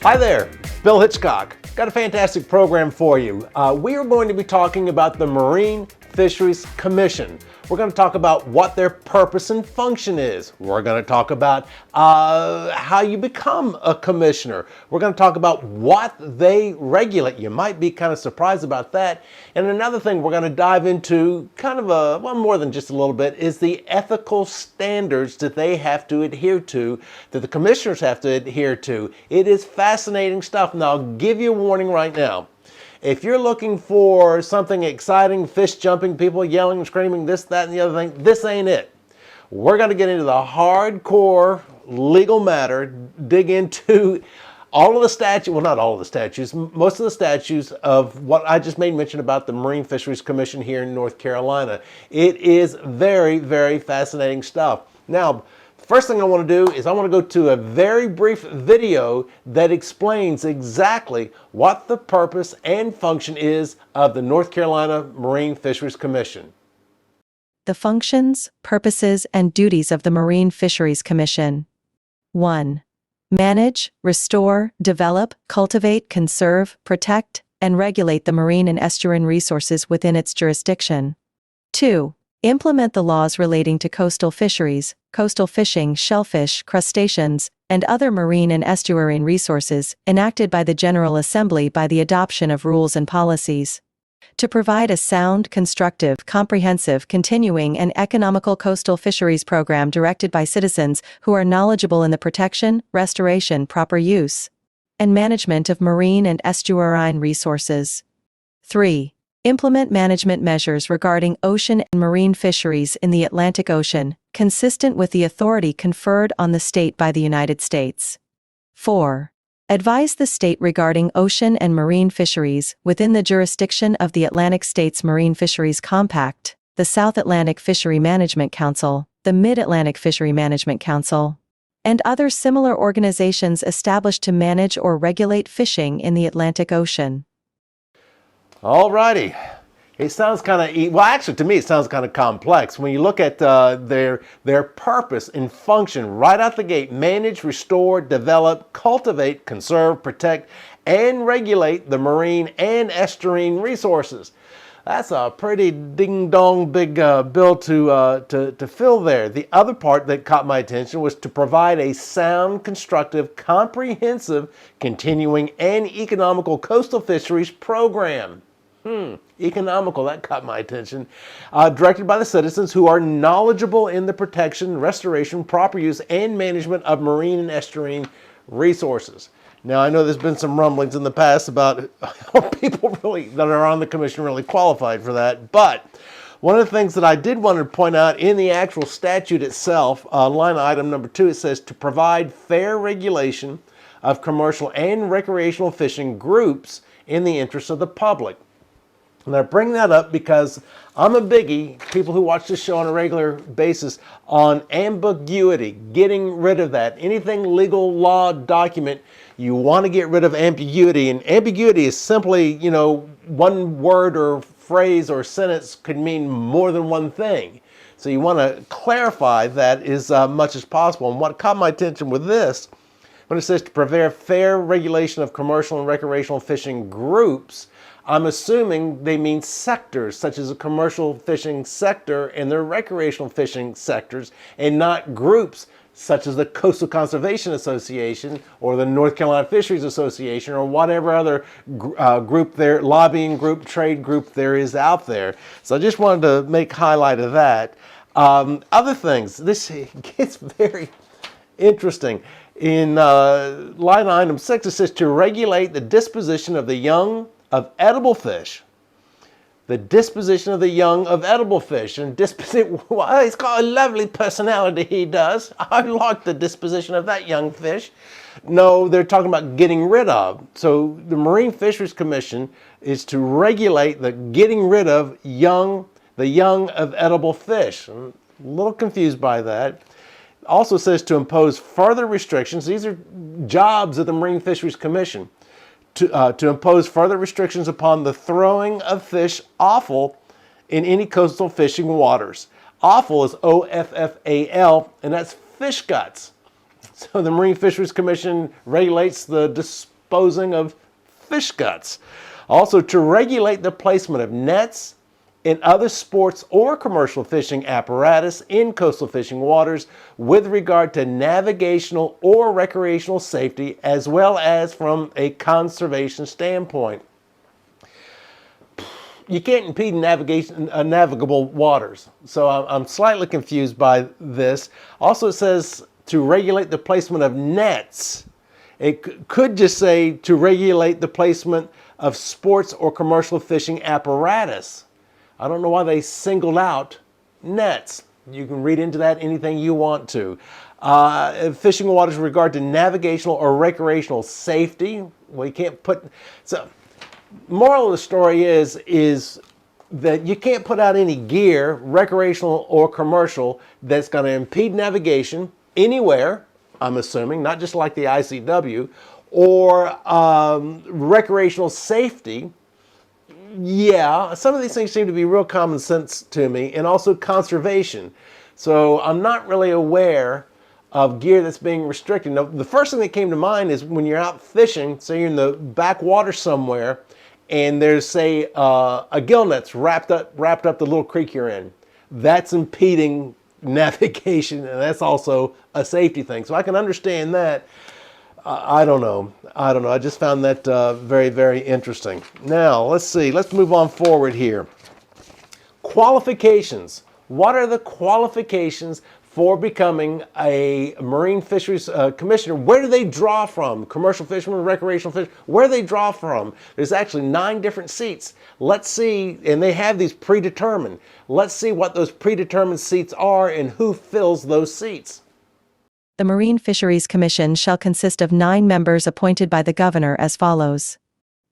Hi there, Bill Hitchcock. Got a fantastic program for you. We are going to be talking about the Marine Fisheries Commission. We're going to talk about what their purpose and function is. We're going to talk about how you become a commissioner. We're going to talk about what they regulate. You might be kind of surprised about that. And another thing we're going to dive into, kind of more than just a little bit, is the ethical standards that they have to adhere to, that the commissioners have to adhere to. It is fascinating stuff. And I'll give you a warning right now. If you're looking for something exciting, fish jumping, people yelling and screaming, this, that, and the other thing, this ain't it. We're going to get into the hardcore legal matter, dig into all of the statutes, well, not all of the statutes, most of the statutes of what I just made mention about the Marine Fisheries Commission here in North Carolina. It is very, very fascinating stuff. Now, first thing I want to do is I want to go to a very brief video that explains exactly what the purpose and function is of the North Carolina Marine Fisheries Commission. The functions, purposes, and duties of the Marine Fisheries Commission. 1. Manage, restore, develop, cultivate, conserve, protect, and regulate the marine and estuarine resources within its jurisdiction. 2. Implement the laws relating to coastal fisheries, coastal fishing, shellfish, crustaceans, and other marine and estuarine resources enacted by the General Assembly by the adoption of rules and policies. To provide a sound, constructive, comprehensive, continuing, and economical coastal fisheries program directed by citizens who are knowledgeable in the protection, restoration, proper use, and management of marine and estuarine resources. 3. Implement management measures regarding ocean and marine fisheries in the Atlantic Ocean, consistent with the authority conferred on the state by the United States. 4. Advise the state regarding ocean and marine fisheries within the jurisdiction of the Atlantic States Marine Fisheries Compact, the South Atlantic Fishery Management Council, the Mid-Atlantic Fishery Management Council, and other similar organizations established to manage or regulate fishing in the Atlantic Ocean. Alrighty. It sounds kind of, well, actually, to me, it sounds kind of complex. When you look at their purpose and function right out the gate: manage, restore, develop, cultivate, conserve, protect, and regulate the marine and estuarine resources. That's a pretty ding-dong big bill to fill there. The other part that caught my attention was to provide a sound, constructive, comprehensive, continuing, and economical coastal fisheries program. Economical, that caught my attention. Directed by the citizens who are knowledgeable in the protection, restoration, proper use, and management of marine and estuarine resources. Now, I know there's been some rumblings in the past about people really that are on the commission really qualified for that, but one of the things that I did want to point out in the actual statute itself, line item number 2, it says to provide fair regulation of commercial and recreational fishing groups in the interest of the public. And I bring that up because I'm a biggie, people who watch this show on a regular basis, on ambiguity, getting rid of that. Anything legal law document, you want to get rid of ambiguity. And ambiguity is simply, one word or phrase or sentence could mean more than one thing. So you want to clarify that as much as possible. And what caught my attention with this, when it says to provide fair regulation of commercial and recreational fishing groups, I'm assuming they mean sectors, such as a commercial fishing sector and the recreational fishing sectors, and not groups such as the Coastal Conservation Association or the North Carolina Fisheries Association or whatever other group there, lobbying group, trade group there is out there. So I just wanted to make highlight of that. Other things, this gets very interesting. In line item 6, it says to regulate the disposition of the young of edible fish. The disposition of the young of edible fish. And well, he's got a lovely personality, he does. I like the disposition of that young fish. No, they're talking about getting rid of. So the Marine Fisheries Commission is to regulate the getting rid of the young of edible fish. I'm a little confused by that. Also says to impose further restrictions. These are jobs of the Marine Fisheries Commission. To impose further restrictions upon the throwing of fish offal in any coastal fishing waters. Offal is O-F-F-A-L, and that's fish guts. So the Marine Fisheries Commission regulates the disposing of fish guts. Also, to regulate the placement of nets in other sports or commercial fishing apparatus in coastal fishing waters with regard to navigational or recreational safety, as well as from a conservation standpoint. You can't impede navigable waters. So I'm slightly confused by this. Also, it says to regulate the placement of nets. It could just say to regulate the placement of sports or commercial fishing apparatus. I don't know why they singled out nets. You can read into that anything you want to. Fishing waters with regard to navigational or recreational safety. Well, you can't put... So, moral of the story is that you can't put out any gear, recreational or commercial, that's going to impede navigation anywhere, I'm assuming, not just like the ICW, or recreational safety. Yeah, some of these things seem to be real common sense to me, and also conservation. So I'm not really aware of gear that's being restricted. Now, the first thing that came to mind is when you're out fishing, say you're in the backwater somewhere, and there's, say, a gill net's wrapped up the little creek you're in. That's impeding navigation, and that's also a safety thing. So I can understand that. I don't know. I just found that very, very interesting. Now, let's see. Let's move on forward here. Qualifications. What are the qualifications for becoming a Marine Fisheries Commissioner? Where do they draw from? Commercial fishermen, recreational fishermen, where do they draw from? There's actually 9 different seats. Let's see, and they have these predetermined. Let's see what those predetermined seats are and who fills those seats. The Marine Fisheries Commission shall consist of 9 members appointed by the governor as follows.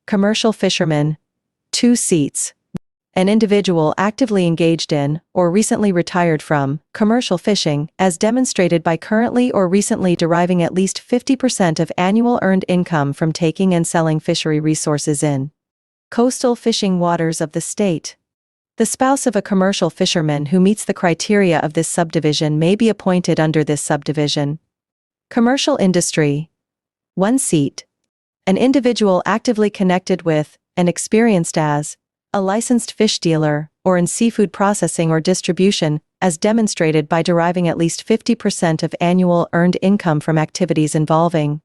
Commercial fishermen, 2 seats. An individual actively engaged in, or recently retired from, commercial fishing, as demonstrated by currently or recently deriving at least 50% of annual earned income from taking and selling fishery resources in coastal fishing waters of the state. The spouse of a commercial fisherman who meets the criteria of this subdivision may be appointed under this subdivision. Commercial industry, 1 seat. An individual actively connected with, and experienced as, a licensed fish dealer, or in seafood processing or distribution, as demonstrated by deriving at least 50% of annual earned income from activities involving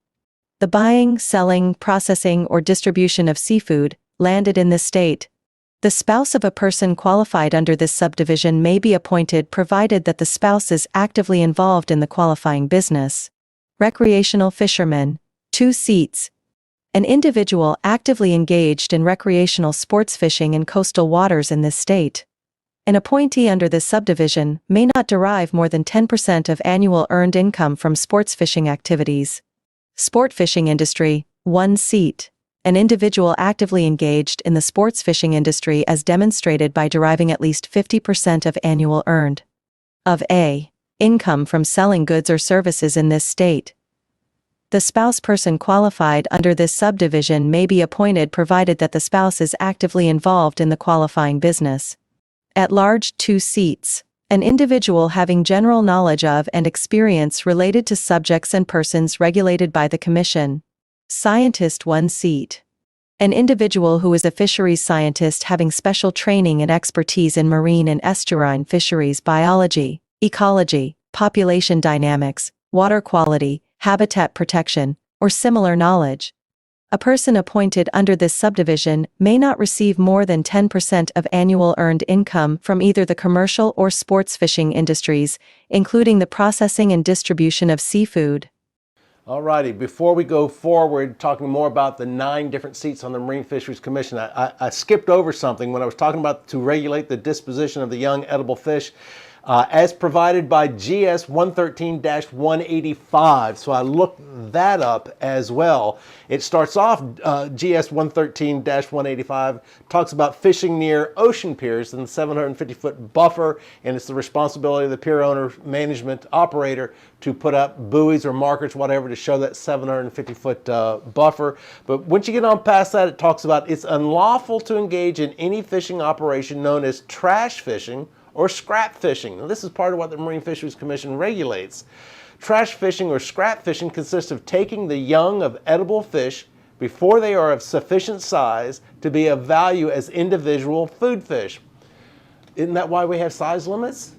the buying, selling, processing, or distribution of seafood, landed in this state. The spouse of a person qualified under this subdivision may be appointed provided that the spouse is actively involved in the qualifying business. Recreational fishermen, 2 seats. An individual actively engaged in recreational sports fishing in coastal waters in this state. An appointee under this subdivision may not derive more than 10% of annual earned income from sports fishing activities. Sport fishing industry, 1 seat. An individual actively engaged in the sports fishing industry as demonstrated by deriving at least 50% of annual earned of a income from selling goods or services in this state. The spouse person qualified under this subdivision may be appointed provided that the spouse is actively involved in the qualifying business. At large, 2 seats. An individual having general knowledge of and experience related to subjects and persons regulated by the Commission. Scientist, 1 seat. An individual who is a fisheries scientist having special training and expertise in marine and estuarine fisheries biology, ecology, population dynamics, water quality, habitat protection, or similar knowledge. A person appointed under this subdivision may not receive more than 10% of annual earned income from either the commercial or sports fishing industries, including the processing and distribution of seafood. Alrighty, before we go forward talking more about the 9 different seats on the Marine Fisheries Commission, I skipped over something when I was talking about to regulate the disposition of the young edible fish. As provided by GS 113-185. So I looked that up as well. It starts off, GS 113-185 talks about fishing near ocean piers in the 750-foot buffer, and it's the responsibility of the pier owner, management, operator to put up buoys or markers, whatever, to show that 750-foot buffer. But once you get on past that, it talks about it's unlawful to engage in any fishing operation known as trash fishing or scrap fishing. Now, this is part of what the Marine Fisheries Commission regulates. Trash fishing or scrap fishing consists of taking the young of edible fish before they are of sufficient size to be of value as individual food fish. Isn't that why we have size limits?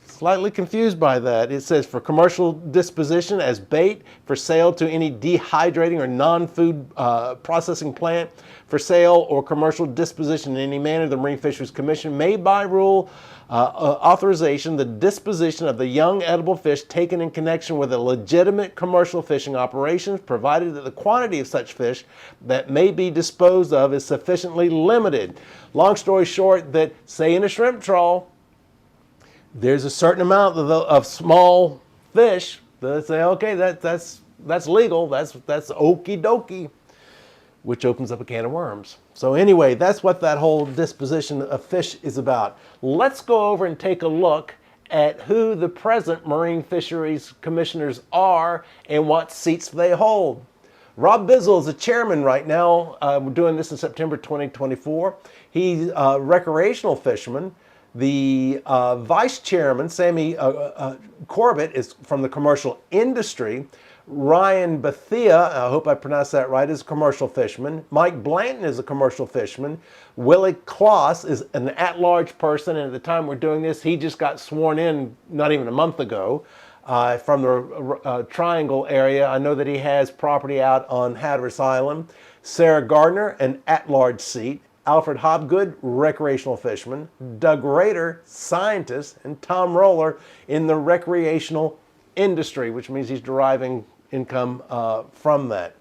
Slightly confused by that. It says for commercial disposition as bait, for sale to any dehydrating or non-food processing plant, for sale or commercial disposition in any manner, the Marine Fisheries Commission may by rule authorization the disposition of the young edible fish taken in connection with a legitimate commercial fishing operation, provided that the quantity of such fish that may be disposed of is sufficiently limited. Long story short, that say in a shrimp trawl, there's a certain amount of small fish that say, okay, that's legal, that's okie dokie, which opens up a can of worms. So anyway, that's what that whole disposition of fish is about. Let's go over and take a look at who the present Marine Fisheries Commissioners are and what seats they hold. Rob Bizzle is the chairman right now. We're doing this in September 2024. He's a recreational fisherman. The vice chairman, Sammy Corbett, is from the commercial industry. Ryan Bethia, I hope I pronounced that right, is a commercial fisherman. Mike Blanton is a commercial fisherman. Willie Kloss is an at-large person, and at the time we're doing this, he just got sworn in not even a month ago from the Triangle area. I know that he has property out on Hatteras Island. Sarah Gardner, an at-large seat. Alfred Hobgood, recreational fisherman. Doug Rader, scientist. And Tom Roller in the recreational industry, which means he's deriving income from that.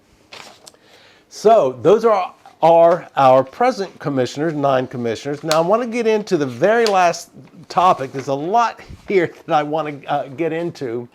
So those are our present commissioners, 9 commissioners. Now I want to get into the very last topic. There's a lot here that I want to get into.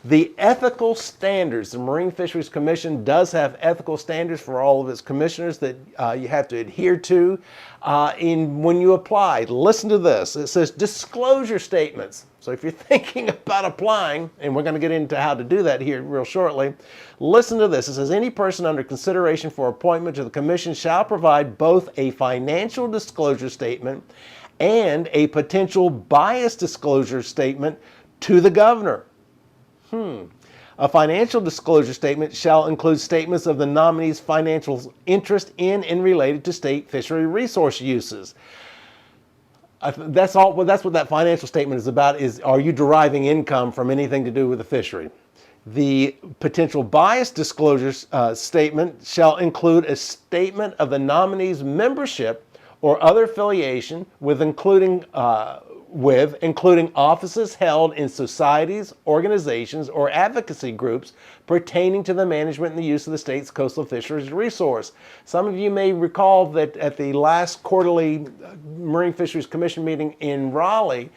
The ethical standards. The Marine Fisheries Commission does have ethical standards for all of its commissioners that you have to adhere to when you apply. Listen to this. It says disclosure statements. So if you're thinking about applying, and we're going to get into how to do that here real shortly, listen to this. It says any person under consideration for appointment to the commission shall provide both a financial disclosure statement and a potential bias disclosure statement to the governor. A financial disclosure statement shall include statements of the nominee's financial interest in and related to state fishery resource uses. That's all. Well, that's what that financial statement is about. Is are you deriving income from anything to do with the fishery? The potential bias disclosure statement shall include a statement of the nominee's membership or other affiliation with including offices held in societies, organizations, or advocacy groups pertaining to the management and the use of the state's coastal fisheries resource. Some of you may recall that at the last quarterly Marine Fisheries Commission meeting in Raleigh,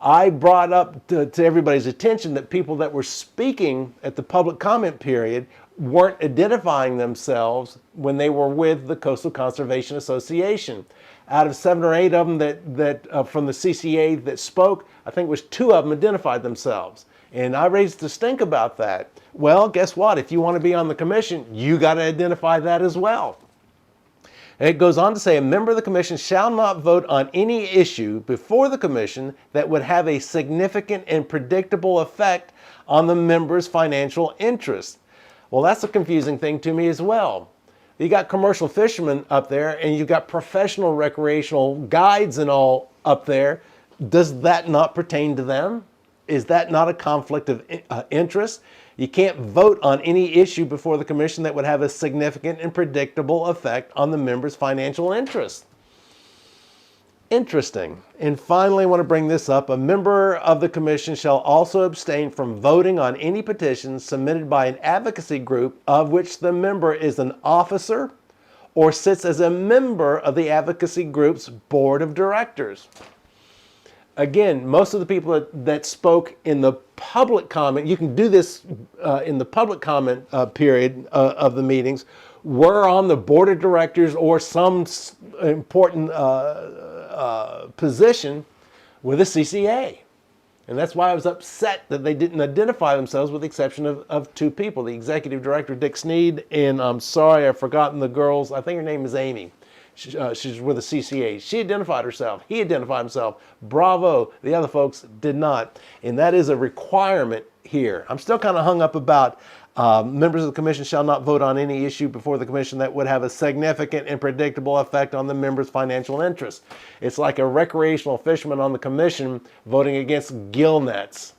I brought up to everybody's attention that people that were speaking at the public comment period weren't identifying themselves when they were with the Coastal Conservation Association. Out of 7 or 8 of them that from the CCA that spoke, I think it was 2 of them identified themselves. And I raised the stink about that. Well, guess what? If you want to be on the commission, you got to identify that as well. And it goes on to say, a member of the commission shall not vote on any issue before the commission that would have a significant and predictable effect on the member's financial interests. Well, that's a confusing thing to me as well. You got commercial fishermen up there, and you've got professional recreational guides and all up there. Does that not pertain to them? Is that not a conflict of interest? You can't vote on any issue before the commission that would have a significant and predictable effect on the member's financial interests. Interesting. And finally, I want to bring this up. A member of the commission shall also abstain from voting on any petitions submitted by an advocacy group of which the member is an officer or sits as a member of the advocacy group's board of directors. Again, most of the people that spoke in the public comment, you can do this in the public comment period of the meetings, were on the board of directors or some important position with the CCA. And that's why I was upset that they didn't identify themselves with the exception of 2 people. The executive director, Dick Sneed, and I'm sorry, I've forgotten the girl's, I think her name is Amy. She's with the CCA. She identified herself. He identified himself. Bravo. The other folks did not. And that is a requirement here. I'm still kind of hung up about members of the commission shall not vote on any issue before the commission that would have a significant and predictable effect on the members' financial interests. It's like a recreational fisherman on the commission voting against gill nets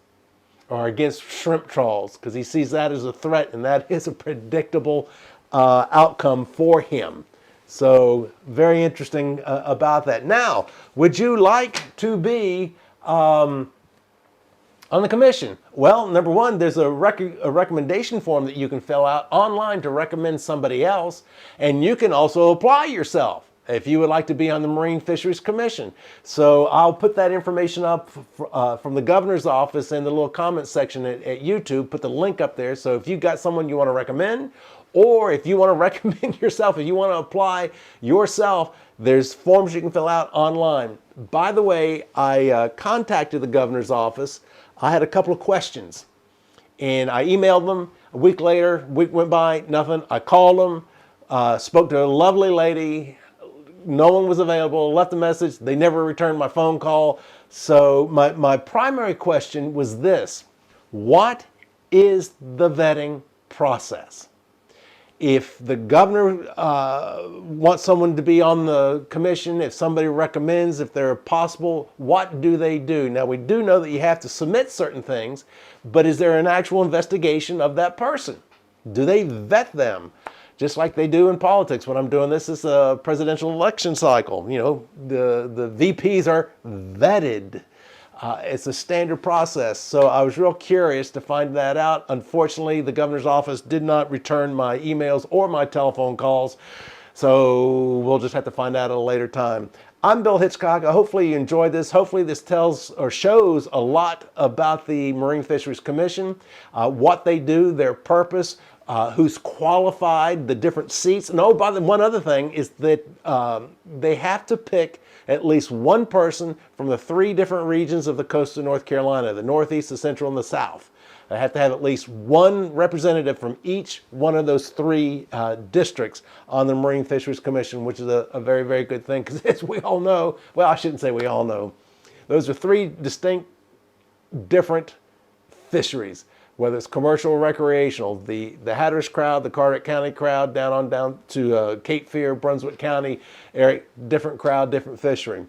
or against shrimp trawls because he sees that as a threat, and that is a predictable outcome for him. So very interesting about that. Now, would you like to be on the commission? Well, number one, there's a recommendation form that you can fill out online to recommend somebody else, and you can also apply yourself if you would like to be on the Marine Fisheries Commission. So I'll put that information up from the governor's office in the little comment section at YouTube. Put the link up there. So if you've got someone you want to recommend, or if you want to recommend yourself, if you want to apply yourself, there's forms you can fill out online. By the way, I contacted the governor's office. I had a couple of questions and I emailed them. A week later, a week went by, nothing. I called them, spoke to a lovely lady. No one was available, left a message. They never returned my phone call. So my primary question was this: what is the vetting process? If the governor wants someone to be on the commission, if somebody recommends, if they're possible, what do they do? Now, we do know that you have to submit certain things, but is there an actual investigation of that person? Do they vet them? Just like they do in politics. When I'm doing this is a presidential election cycle. You know, the VPs are vetted. It's a standard process. So I was real curious to find that out. Unfortunately, the governor's office did not return my emails or my telephone calls. So we'll just have to find out at a later time. I'm Bill Hitchcock. Hopefully you enjoyed this. Hopefully this tells or shows a lot about the Marine Fisheries Commission, what they do, their purpose, who's qualified, the different seats. And oh, by the one other thing is that they have to pick at least one person from the 3 different regions of the coast of North Carolina, the Northeast, the Central, and the South. They have to have at least one representative from each one of those 3 districts on the Marine Fisheries Commission, which is a very, very good thing because as we all know, well, I shouldn't say we all know, those are 3 distinct, different fisheries. Whether it's commercial or recreational, the Hatteras crowd, the Carteret County crowd, down to Cape Fear, Brunswick County, different crowd, different fishery.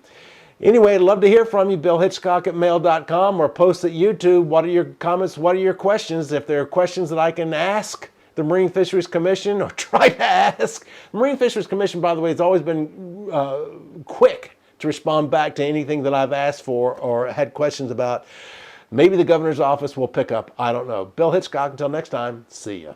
Anyway, I'd love to hear from you, BillHitchcock@mail.com, or post at YouTube. What are your comments? What are your questions? If there are questions that I can ask the Marine Fisheries Commission or try to ask. The Marine Fisheries Commission, by the way, has always been quick to respond back to anything that I've asked for or had questions about. Maybe the governor's office will pick up. I don't know. Bill Hitchcock, until next time, see ya.